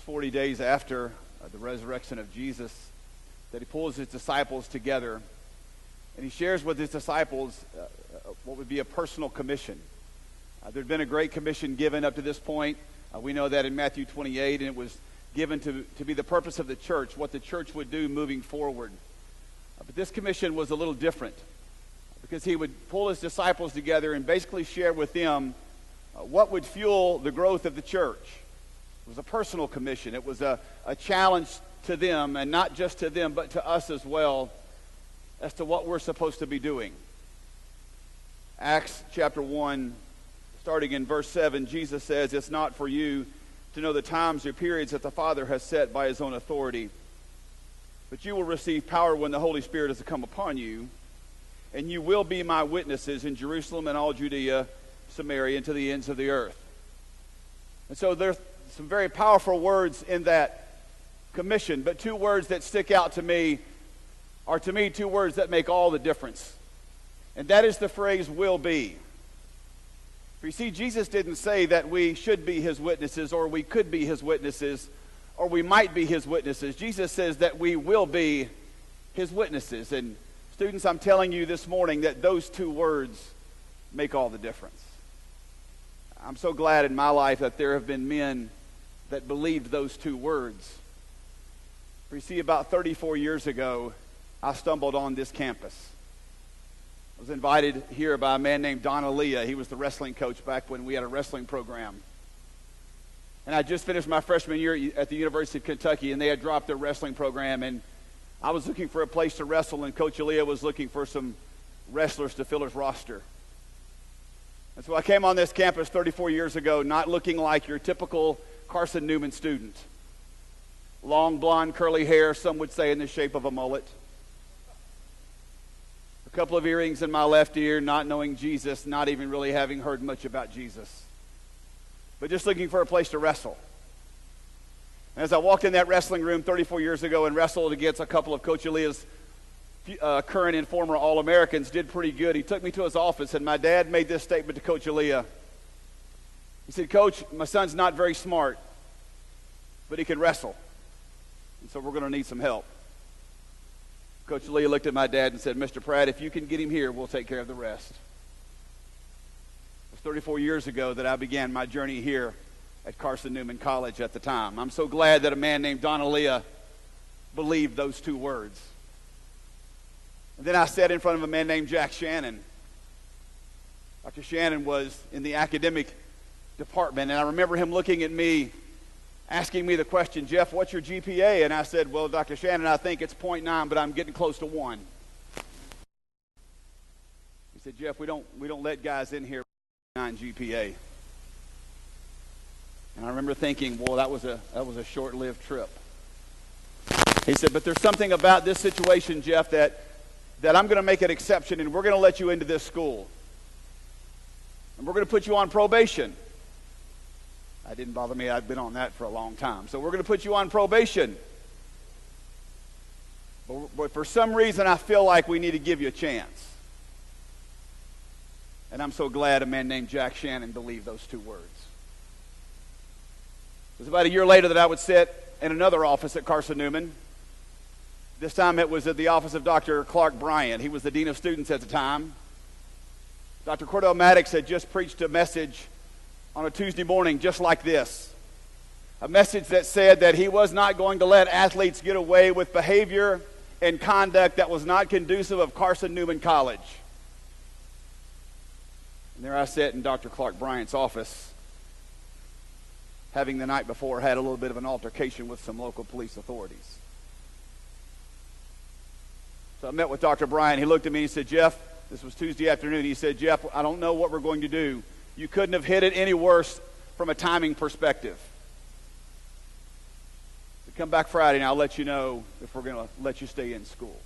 40 days after the resurrection of Jesus that he pulls his disciples together, and he shares with his disciples what would be a personal commission. There'd been a great commission given up to this point. We know that in Matthew 28, and it was given to be the purpose of the church, what the church would do moving forward. But this commission was a little different because he would pull his disciples together and basically share with them what would fuel the growth of the church. It was a personal commission. It was a challenge to them, and not just to them, but to us as well, as to what we're supposed to be doing. Acts chapter 1, starting in verse 7, Jesus says, "It's not for you to know the times or periods that the Father has set by his own authority, but you will receive power when the Holy Spirit has come upon you, and you will be my witnesses in Jerusalem and all Judea, Samaria, and to the ends of the earth." And so there's some very powerful words in that commission, but two words that stick out to me are, to me, two words that make all the difference. And that is the phrase "will be." For you see, Jesus didn't say that we should be his witnesses, or we could be his witnesses, or we might be his witnesses. Jesus says that we will be his witnesses. And students, I'm telling you this morning that those two words make all the difference. I'm so glad in my life that there have been men that believed those two words. For you see, about 34 years ago, I stumbled on this campus. I was invited here by a man named Don Aaliyah. He was the wrestling coach back when we had a wrestling program. And I just finished my freshman year at the University of Kentucky, and they had dropped their wrestling program, and I was looking for a place to wrestle, and Coach Aaliyah was looking for some wrestlers to fill his roster. And so I came on this campus 34 years ago, not looking like your typical Carson-Newman student. Long, blonde, curly hair, some would say in the shape of a mullet. A couple of earrings in my left ear, not knowing Jesus, not even really having heard much about Jesus. But just looking for a place to wrestle. And as I walked in that wrestling room 34 years ago and wrestled against a couple of Coach Aaliyah's current and former All-Americans, did pretty good. He took me to his office, and my dad made this statement to Coach Aaliyah. He said, "Coach, my son's not very smart, but he can wrestle. And so we're going to need some help." Coach Aaliyah looked at my dad and said, "Mr. Pratt, if you can get him here, we'll take care of the rest." It was 34 years ago that I began my journey here at Carson-Newman College at the time. I'm so glad that a man named Don Aaliyah believed those two words. And then I sat in front of a man named Jack Shannon. Dr. Shannon was in the academic department, and I remember him looking at me, asking me the question, "Jeff, what's your GPA?" And I said, "Well, Dr. Shannon, I think it's 0.9, but I'm getting close to 1. He said, "Jeff, we don't let guys in here with 9 GPA." And I remember thinking, well, that was a short-lived trip. He said, "But there's something about this situation, Jeff, that I'm going to make an exception, and we're going to let you into this school. And we're going to put you on probation." That didn't bother me. I'd been on that for a long time. "So we're going to put you on probation. But for some reason, I feel like we need to give you a chance." And I'm so glad a man named Jack Shannon believed those two words. It was about a year later that I would sit in another office at Carson-Newman. This time it was at the office of Dr. Clark Bryant. He was the dean of students at the time. Dr. Cordell Maddox had just preached a message on a Tuesday morning just like this. A message that said that he was not going to let athletes get away with behavior and conduct that was not conducive of Carson-Newman College. And there I sat in Dr. Clark Bryant's office, having the night before had a little bit of an altercation with some local police authorities. So I met with Dr. Bryant. He looked at me and he said, "Jeff," this was Tuesday afternoon, he said, "Jeff, I don't know what we're going to do. You couldn't have hit it any worse from a timing perspective. So come back Friday and I'll let you know if we're going to let you stay in school."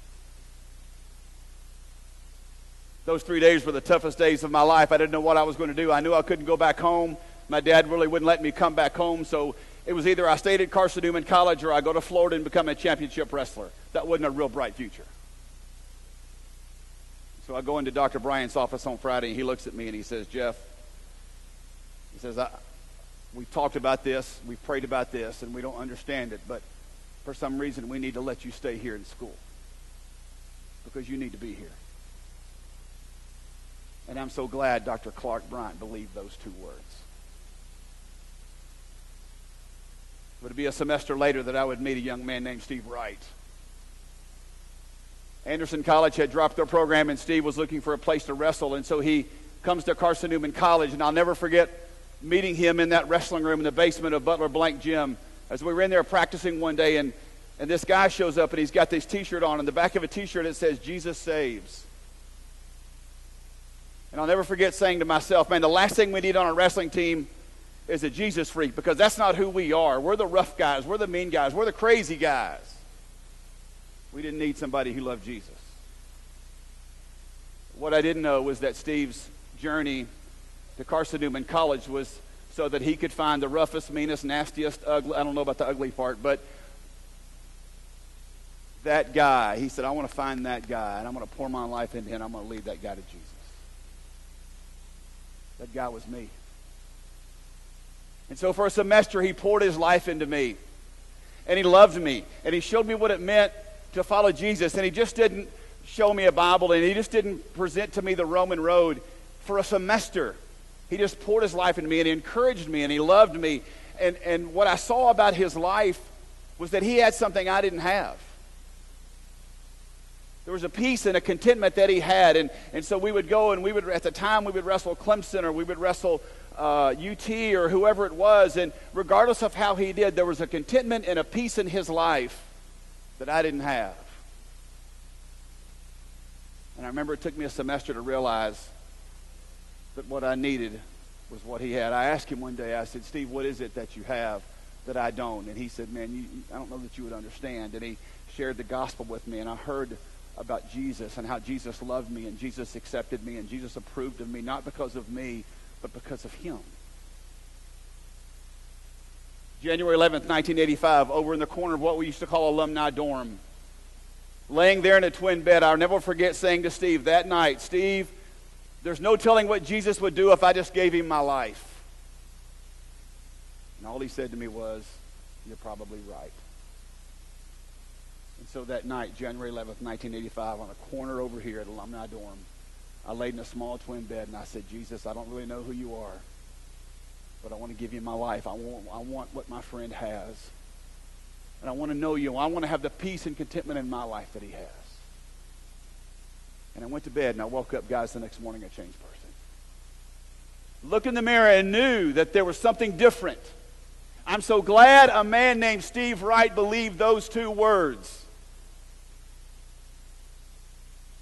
Those 3 days were the toughest days of my life. I didn't know what I was going to do. I knew I couldn't go back home. My dad really wouldn't let me come back home, so it was either I stayed at Carson-Newman College or I go to Florida and become a championship wrestler. That wasn't a real bright future. So I go into Dr. Bryant's office on Friday, and he looks at me and he says, "Jeff," he says, we've talked about this, we've prayed about this, and we don't understand it, but for some reason we need to let you stay here in school because you need to be here. And I'm so glad Dr. Clark Bryant believed those two words. It would be a semester later that I would meet a young man named Steve Wright. Anderson College had dropped their program, and Steve was looking for a place to wrestle, and so he comes to Carson-Newman College, and I'll never forget meeting him in that wrestling room in the basement of Butler Blank Gym as we were in there practicing one day, and this guy shows up, and he's got this T-shirt on. In the back of a T-shirt, it says, "Jesus Saves." And I'll never forget saying to myself, man, the last thing we need on a wrestling team is a Jesus freak, because that's not who we are. We're the rough guys. We're the mean guys. We're the crazy guys. We didn't need somebody who loved Jesus. What I didn't know was that Steve's journey to Carson-Newman College was so that he could find the roughest, meanest, nastiest, ugly, I don't know about the ugly part, but that guy. He said, I want to find that guy, and I'm going to pour my life into him. I'm going to lead that guy to Jesus. That guy was me. And so for a semester, he poured his life into me. And he loved me. And he showed me what it meant to follow Jesus. And he just didn't show me a Bible, and he just didn't present to me the Roman road. For a semester, he just poured his life into me, and he encouraged me, and he loved me. And what I saw about his life was that he had something I didn't have. There was a peace and a contentment that he had. And so we would go, and at the time, we would wrestle Clemson, or we would wrestle UT, or whoever it was. And regardless of how he did, there was a contentment and a peace in his life that I didn't have. And I remember it took me a semester to realize that what I needed was what he had. I asked him one day, I said, Steve, what is it that you have that I don't? And he said, man, I don't know that you would understand. And he shared the gospel with me, and I heard about Jesus and how Jesus loved me, and Jesus accepted me, and Jesus approved of me, not because of me, but because of him. January 11th, 1985, over in the corner of what we used to call Alumni Dorm, laying there in a twin bed, I'll never forget saying to Steve that night, Steve, there's no telling what Jesus would do if I just gave him my life. And all he said to me was, you're probably right. And so that night, January 11th, 1985, on a corner over here at Alumni Dorm, I laid in a small twin bed, and I said, Jesus, I don't really know who you are, but I want to give you my life. I want what my friend has. And I want to know you. I want to have the peace and contentment in my life that he has. And I went to bed, and I woke up, guys, the next morning a changed person. Looked in the mirror and knew that there was something different. I'm so glad a man named Steve Wright believed those two words,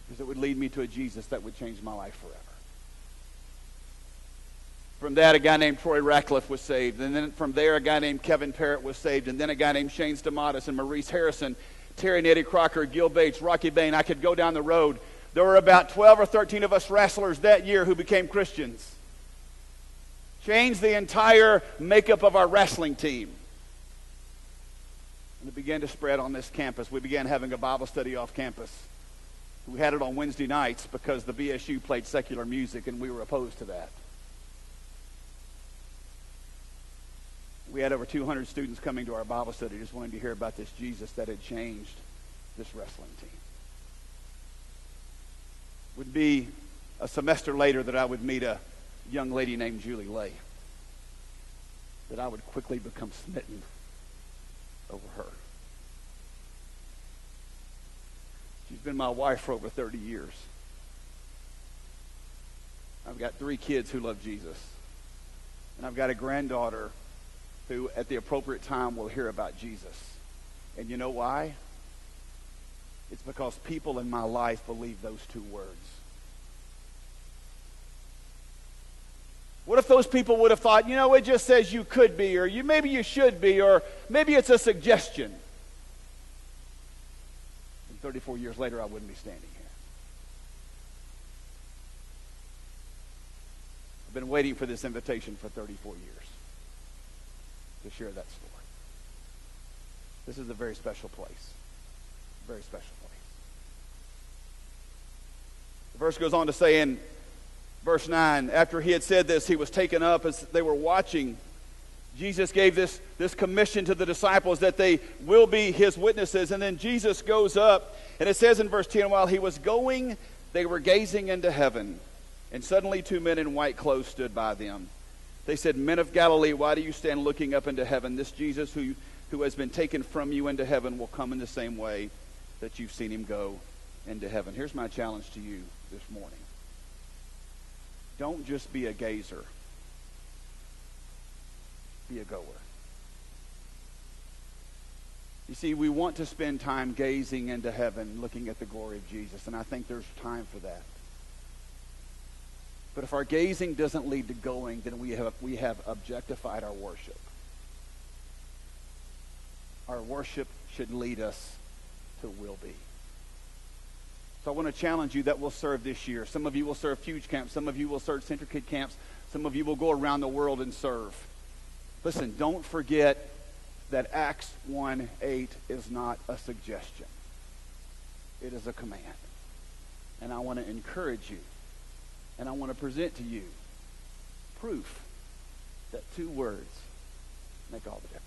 because it would lead me to a Jesus that would change my life forever. From that, a guy named Troy Ratcliffe was saved. And then from there, a guy named Kevin Parrott was saved. And then a guy named Shane Stamatis and Maurice Harrison, Terry and Eddie Crocker, Gil Bates, Rocky Bain. I could go down the road. There were about 12 or 13 of us wrestlers that year who became Christians. Changed the entire makeup of our wrestling team. And it began to spread on this campus. We began having a Bible study off campus. We had it on Wednesday nights because the BSU played secular music, and we were opposed to that. We had over 200 students coming to our Bible study just wanting to hear about this Jesus that had changed this wrestling team. It would be a semester later that I would meet a young lady named Julie Lay, that I would quickly become smitten over her. She's been my wife for over 30 years. I've got 3 kids who love Jesus. And I've got a granddaughter who at the appropriate time will hear about Jesus. And you know why? It's because people in my life believe those 2 words. What if those people would have thought, it just says you could be, or maybe you should be, or maybe it's a suggestion. And 34 years later, I wouldn't be standing here. I've been waiting for this invitation for 34 years to share that story. This is a very special place. Very special place. The verse goes on to say in verse 9, after he had said this, he was taken up as they were watching. Jesus gave this commission to the disciples that they will be his witnesses. And then Jesus goes up, and it says in verse 10, while he was going, they were gazing into heaven, and suddenly 2 men in white clothes stood by them. They said, Men of Galilee, why do you stand looking up into heaven? This Jesus who has been taken from you into heaven will come in the same way that you've seen him go into heaven. Here's my challenge to you this morning. Don't just be a gazer. Be a goer. You see, we want to spend time gazing into heaven, looking at the glory of Jesus, and I think there's time for that. But if our gazing doesn't lead to going, then we have objectified our worship. Our worship should lead us to will be. So I want to challenge you that will serve this year. Some of you will serve Fuge Camp. Some of you will serve Central Kid Camps. Some of you will go around the world and serve. Listen, don't forget that Acts 1:8 is not a suggestion. It is a command. And I want to encourage you, and I want to present to you proof that 2 words make all the difference.